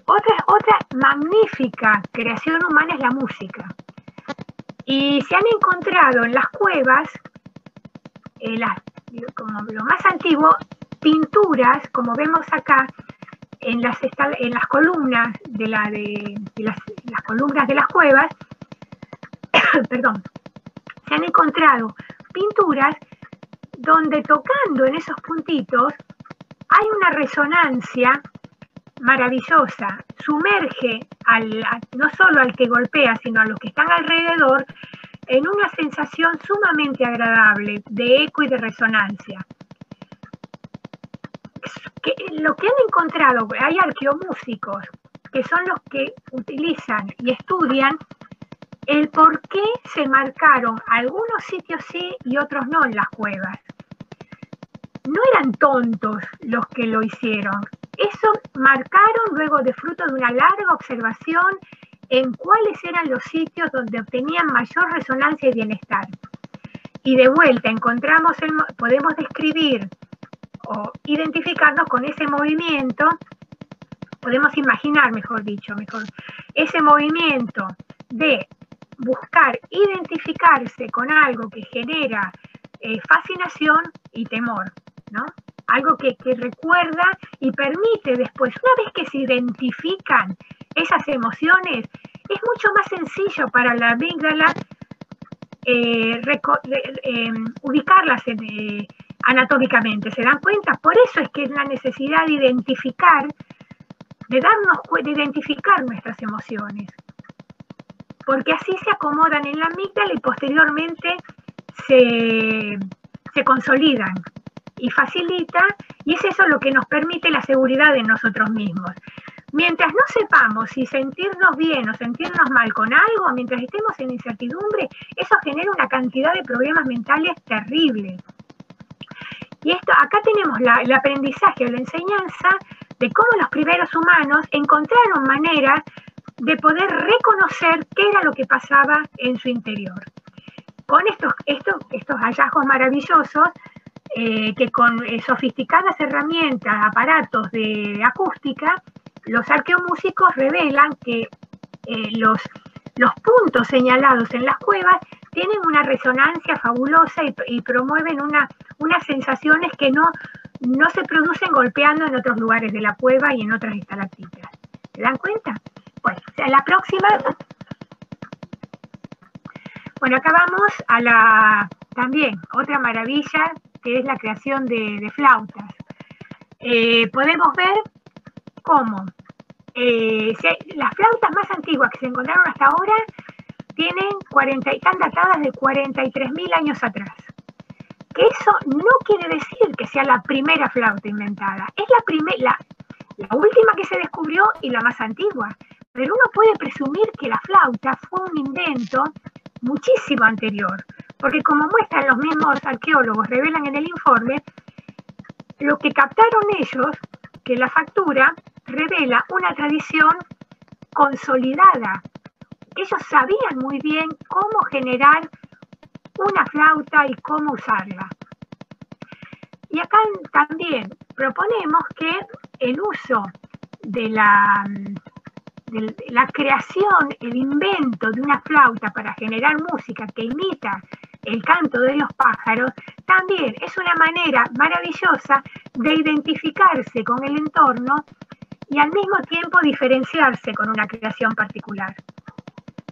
Otra magnífica creación humana es la música. Y se han encontrado en las cuevas, como lo más antiguo, pinturas, como vemos acá, en las columnas las columnas de las cuevas, perdón, se han encontrado pinturas donde tocando en esos puntitos hay una resonancia maravillosa, sumerge no solo al que golpea, sino a los que están alrededor en una sensación sumamente agradable de eco y de resonancia. Lo que han encontrado, hay arqueomúsicos que son los que utilizan y estudian el por qué se marcaron algunos sitios sí y otros no en las cuevas. No eran tontos los que lo hicieron. Eso marcaron luego de fruto de una larga observación en cuáles eran los sitios donde obtenían mayor resonancia y bienestar. Y de vuelta podemos describir o identificarnos con ese movimiento, podemos imaginar, mejor dicho, ese movimiento de buscar identificarse con algo que genera fascinación y temor, ¿no? Algo que recuerda y permite después, una vez que se identifican esas emociones, es mucho más sencillo para la amígdala ubicarlas anatómicamente, ¿se dan cuenta? Por eso es que es la necesidad de identificar, de identificar nuestras emociones, porque así se acomodan en la amígdala y posteriormente se consolidan y facilita, y es eso lo que nos permite la seguridad de nosotros mismos. Mientras no sepamos si sentirnos bien o sentirnos mal con algo, mientras estemos en incertidumbre, eso genera una cantidad de problemas mentales terribles. Y acá tenemos el aprendizaje o la enseñanza de cómo los primeros humanos encontraron maneras de poder reconocer qué era lo que pasaba en su interior. Con estos hallazgos maravillosos, que con sofisticadas herramientas, aparatos de acústica, los arqueomúsicos revelan que los puntos señalados en las cuevas tienen una resonancia fabulosa y promueven unas sensaciones que no se producen golpeando en otros lugares de la cueva y en otras estalactitas. ¿Se dan cuenta? Bueno, la próxima. Bueno, acá vamos a también otra maravilla, que es la creación de flautas. Podemos ver cómo las flautas más antiguas que se encontraron hasta ahora están datadas de 43.000 años atrás. Que eso no quiere decir que sea la primera flauta inventada, es la última que se descubrió y la más antigua. Pero uno puede presumir que la flauta fue un invento muchísimo anterior, porque como muestran los mismos arqueólogos, revelan en el informe, lo que captaron ellos, que la factura revela una tradición consolidada. Ellos sabían muy bien cómo generar una flauta y cómo usarla. Y acá también proponemos que el uso de la creación, el invento de una flauta para generar música que imita el canto de los pájaros, también es una manera maravillosa de identificarse con el entorno y al mismo tiempo diferenciarse con una creación particular.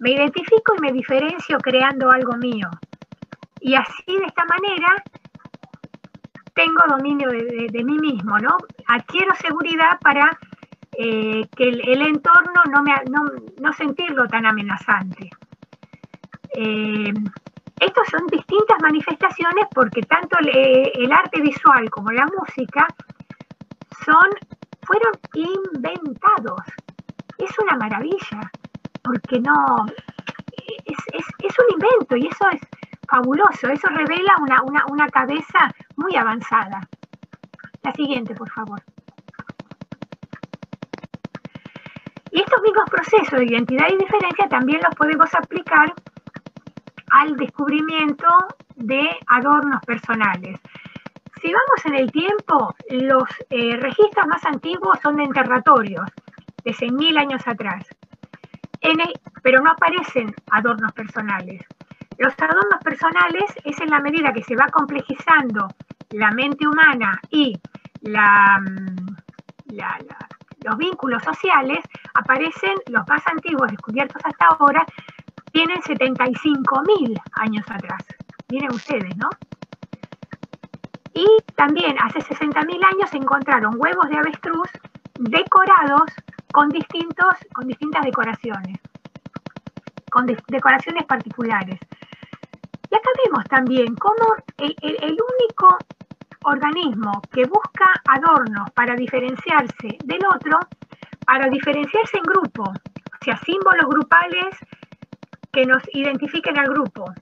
Me identifico y me diferencio creando algo mío. Y así, de esta manera, tengo dominio de mí mismo, ¿no? Adquiero seguridad para que el entorno no sentirlo tan amenazante. Estos son distintas manifestaciones porque tanto el arte visual como la música fueron inventados. Es una maravilla, porque es un invento y eso es fabuloso, eso revela una cabeza muy avanzada. La siguiente, por favor. Y estos mismos procesos de identidad y diferencia también los podemos aplicar al descubrimiento de adornos personales. Si vamos en el tiempo, los registros más antiguos son de enterratorios, de 6.000 años atrás, pero no aparecen adornos personales. Los adornos personales es en la medida que se va complejizando la mente humana y los vínculos sociales, aparecen los más antiguos descubiertos hasta ahora, tienen 75.000 años atrás. Miren ustedes, ¿no? Y también hace 60.000 años se encontraron huevos de avestruz decorados con distintas decoraciones, con decoraciones particulares. Y acá vemos también cómo el único organismo que busca adornos para diferenciarse del otro, para diferenciarse en grupo, o sea, símbolos grupales que nos identifiquen al grupo,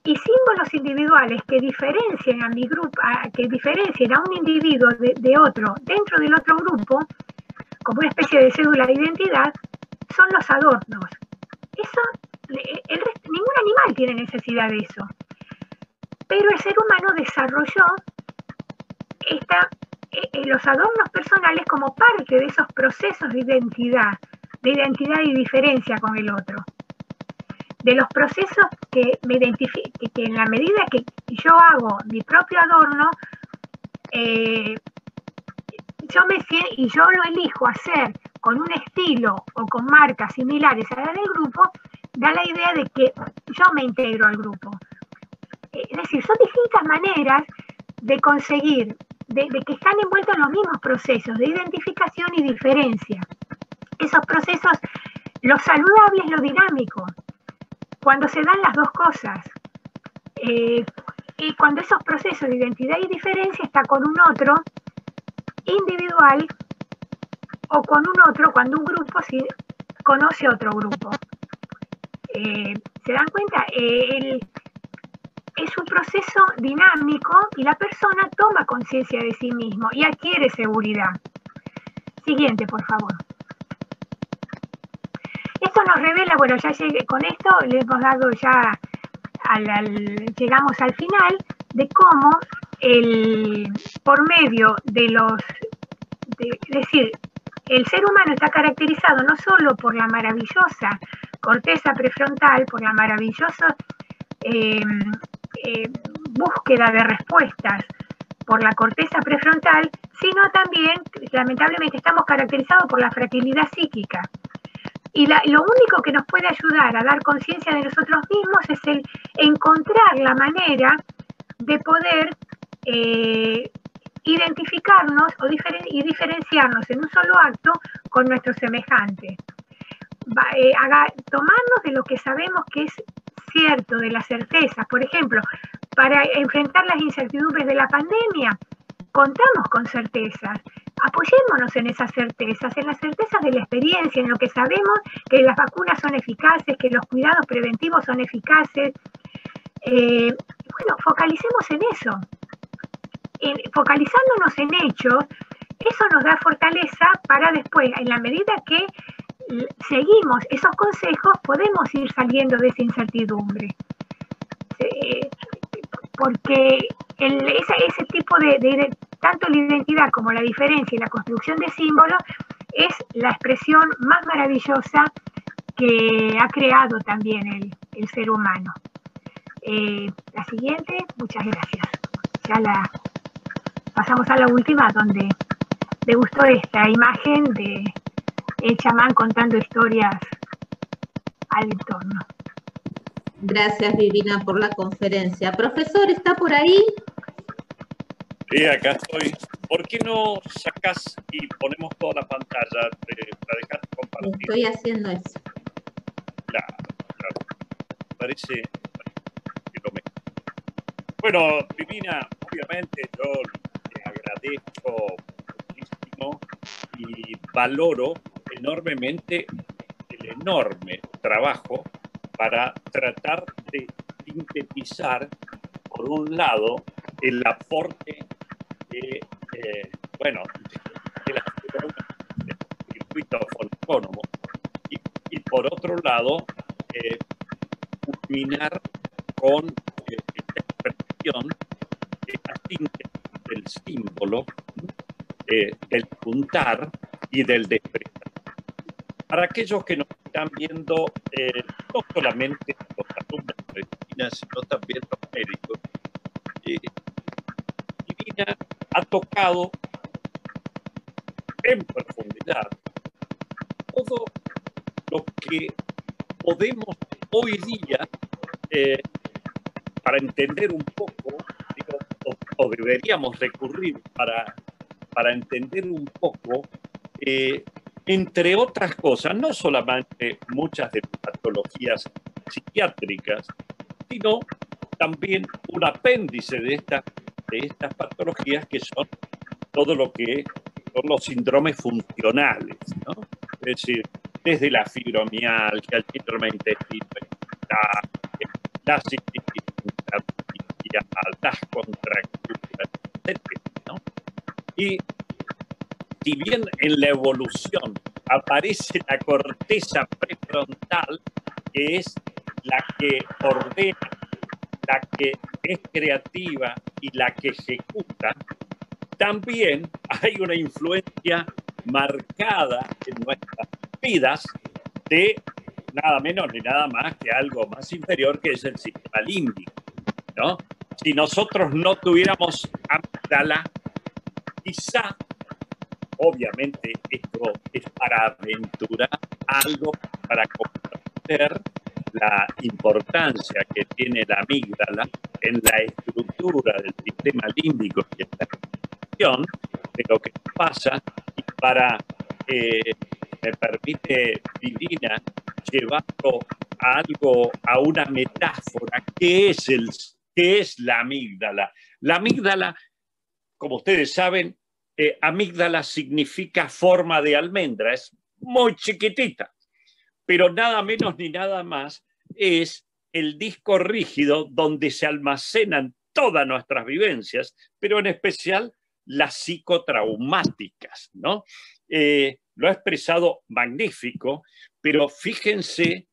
y símbolos individuales que diferencien a mi grupo, que diferencien a un individuo de otro dentro del otro grupo, como una especie de cédula de identidad, son los adornos. Eso, ningún animal tiene necesidad de eso. Pero el ser humano desarrolló los adornos personales como parte de esos procesos de identidad y diferencia con el otro. De los procesos que en la medida que yo hago mi propio adorno, yo lo elijo hacer con un estilo o con marcas similares a la del grupo, da la idea de que yo me integro al grupo. Es decir, son distintas maneras de conseguir, de que están envueltos en los mismos procesos de identificación y diferencia. Esos procesos, lo saludable es lo dinámico, cuando se dan las dos cosas. Y cuando esos procesos de identidad y diferencia está con un otro individual o con un otro cuando un grupo conoce a otro grupo. ¿Se dan cuenta? Es un proceso dinámico y la persona toma conciencia de sí mismo y adquiere seguridad. Siguiente, por favor. Esto nos revela, bueno, ya llegué con esto, le hemos dado ya, llegamos al final, de cómo por medio de es decir, el ser humano está caracterizado no solo por la maravillosa corteza prefrontal, por la maravillosa búsqueda de respuestas por la corteza prefrontal, sino también, lamentablemente, estamos caracterizados por la fragilidad psíquica. Y lo único que nos puede ayudar a dar conciencia de nosotros mismos es el encontrar la manera de poder identificarnos y diferenciarnos en un solo acto con nuestro semejante. tomarnos de lo que sabemos que es cierto, de las certezas. Por ejemplo, para enfrentar las incertidumbres de la pandemia, contamos con certezas. Apoyémonos en esas certezas, en las certezas de la experiencia, en lo que sabemos que las vacunas son eficaces, que los cuidados preventivos son eficaces. Bueno, focalicemos en eso. Focalizándonos en hechos, eso nos da fortaleza para después, en la medida que seguimos esos consejos, podemos ir saliendo de esa incertidumbre. Porque ese tipo de tanto la identidad como la diferencia y la construcción de símbolos es la expresión más maravillosa que ha creado también el ser humano. La siguiente, muchas gracias. Ya pasamos a la última, donde me gustó esta imagen de el chamán contando historias al entorno. Gracias, Vivina, por la conferencia. Profesor, ¿está por ahí? Sí, acá estoy. ¿Por qué no sacas y ponemos toda la pantalla para dejar de compartir? Estoy haciendo eso. Claro. Parece lo mejor. Bueno, Vivina, obviamente yo le agradezco muchísimo y valoro enormemente el enorme trabajo para tratar de sintetizar, por un lado, el aporte del circuito fonónomo y por otro lado, culminar con la expresión de la síntesis del símbolo, del puntar y del desprezar. Para aquellos que nos están viendo, no solamente los alumnos de medicina, sino también los médicos, Vivina ha tocado en profundidad todo lo que podemos hoy día, para entender un poco, o deberíamos recurrir para entender un poco, entre otras cosas, no solamente muchas de las patologías psiquiátricas, sino también un apéndice de estas patologías que son todo lo que son los síndromes funcionales, ¿no? Es decir, desde la fibromialgia, el síndrome intestinal, la cistitis, las contracturas, etc., ¿no? Y si bien en la evolución aparece la corteza prefrontal, que es la que ordena, la que es creativa y la que ejecuta, también hay una influencia marcada en nuestras vidas de nada menos ni nada más que algo más inferior, que es el sistema límbico, ¿no? Si nosotros no tuviéramos amígdala, quizá, obviamente esto es para aventurar algo, para comprender la importancia que tiene la amígdala en la estructura del sistema límbico y en la expresión de lo que pasa, y para, me permite, Vivina, llevarlo a algo, a una metáfora, ¿qué es la amígdala? La amígdala, como ustedes saben, amígdala significa forma de almendra, es muy chiquitita, pero nada menos ni nada más es el disco rígido donde se almacenan todas nuestras vivencias, pero en especial las psicotraumáticas, ¿no? Lo ha expresado magnífico, pero fíjense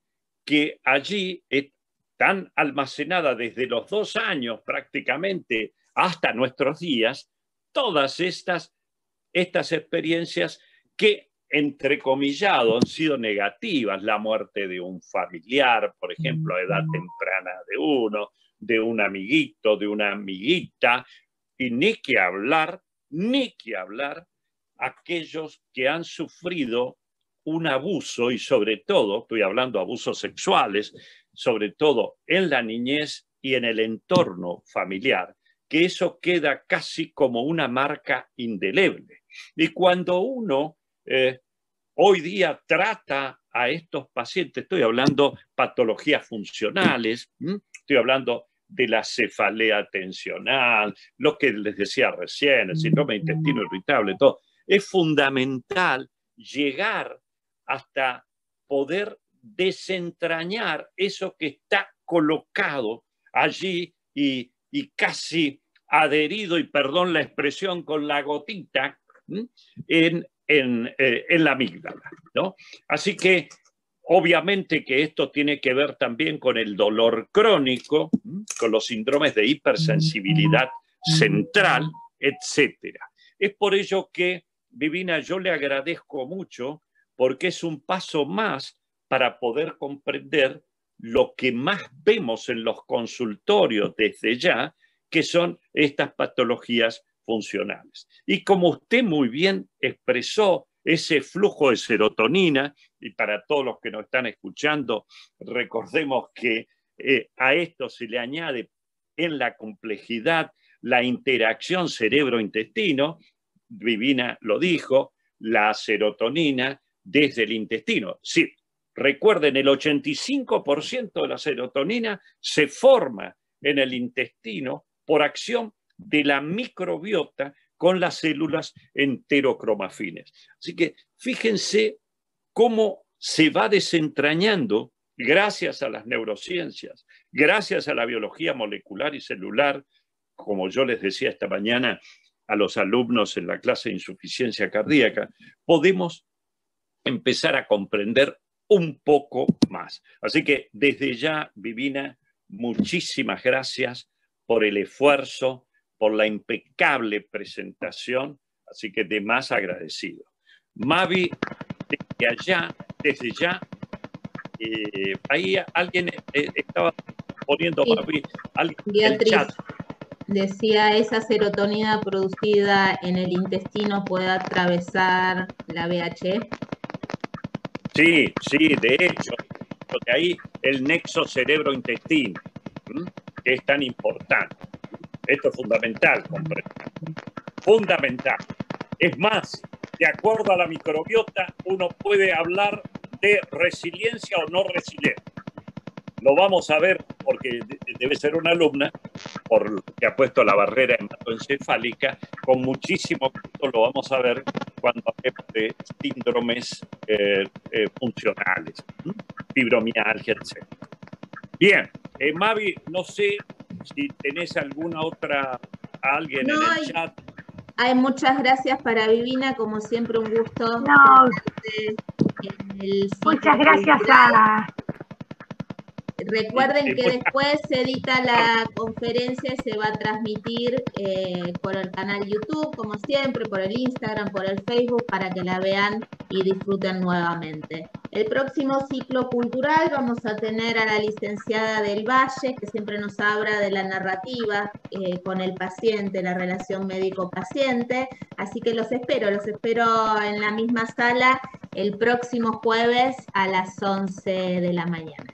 que allí están almacenadas desde los 2 años prácticamente hasta nuestros días todas estas experiencias que, entrecomillado, han sido negativas. La muerte de un familiar, por ejemplo, a edad temprana de un amiguito, de una amiguita, y ni que hablar aquellos que han sufrido un abuso, y sobre todo, estoy hablando de abusos sexuales, sobre todo en la niñez y en el entorno familiar, que eso queda casi como una marca indeleble. Y cuando uno hoy día trata a estos pacientes, estoy hablando patologías funcionales, estoy hablando de la cefalea tensional, lo que les decía recién, el síndrome de intestino irritable, todo. Es fundamental llegar hasta poder desentrañar eso que está colocado allí y casi adherido, y perdón la expresión, con la gotita en la amígdala, ¿no? Así que obviamente que esto tiene que ver también con el dolor crónico, con los síndromes de hipersensibilidad central, etc. Es por ello que, Vivina, yo le agradezco mucho, porque es un paso más para poder comprender lo que más vemos en los consultorios desde ya, que son estas patologías funcionales. Y como usted muy bien expresó, ese flujo de serotonina, y para todos los que nos están escuchando, recordemos que a esto se le añade en la complejidad la interacción cerebro-intestino, Vivina lo dijo, la serotonina desde el intestino. Sí, recuerden, el 85% de la serotonina se forma en el intestino por acción de la microbiota con las células enterocromafines. Así que fíjense cómo se va desentrañando, gracias a las neurociencias, gracias a la biología molecular y celular, como yo les decía esta mañana a los alumnos en la clase de insuficiencia cardíaca, podemos empezar a comprender un poco más. Así que desde ya, Vivina, muchísimas gracias por el esfuerzo, por la impecable presentación, así que de más agradecido. Mavi, desde ya, ahí alguien estaba poniendo, sí, Mavi, el chat. Decía, esa serotonina producida en el intestino puede atravesar la VHE. Sí, sí, de hecho, de ahí el nexo cerebro-intestino, que es tan importante. Esto es fundamental, comprender. Fundamental. Es más, de acuerdo a la microbiota, uno puede hablar de resiliencia o no resiliencia. Lo vamos a ver, porque debe ser una alumna, porque ha puesto la barrera hematoencefálica, con muchísimo gusto lo vamos a ver cuando hablemos de síndromes funcionales, fibromialgia, etc. Bien, Mavi, no sé si tenés alguna otra, alguien en el chat. Hay muchas gracias para Vivina, como siempre un gusto. No, muchas gracias a... Recuerden que después se edita la conferencia y se va a transmitir por el canal YouTube, como siempre, por el Instagram, por el Facebook, para que la vean y disfruten nuevamente. El próximo ciclo cultural vamos a tener a la licenciada Del Valle, que siempre nos habla de la narrativa con el paciente, la relación médico-paciente. Así que los espero en la misma sala el próximo jueves a las 11 de la mañana.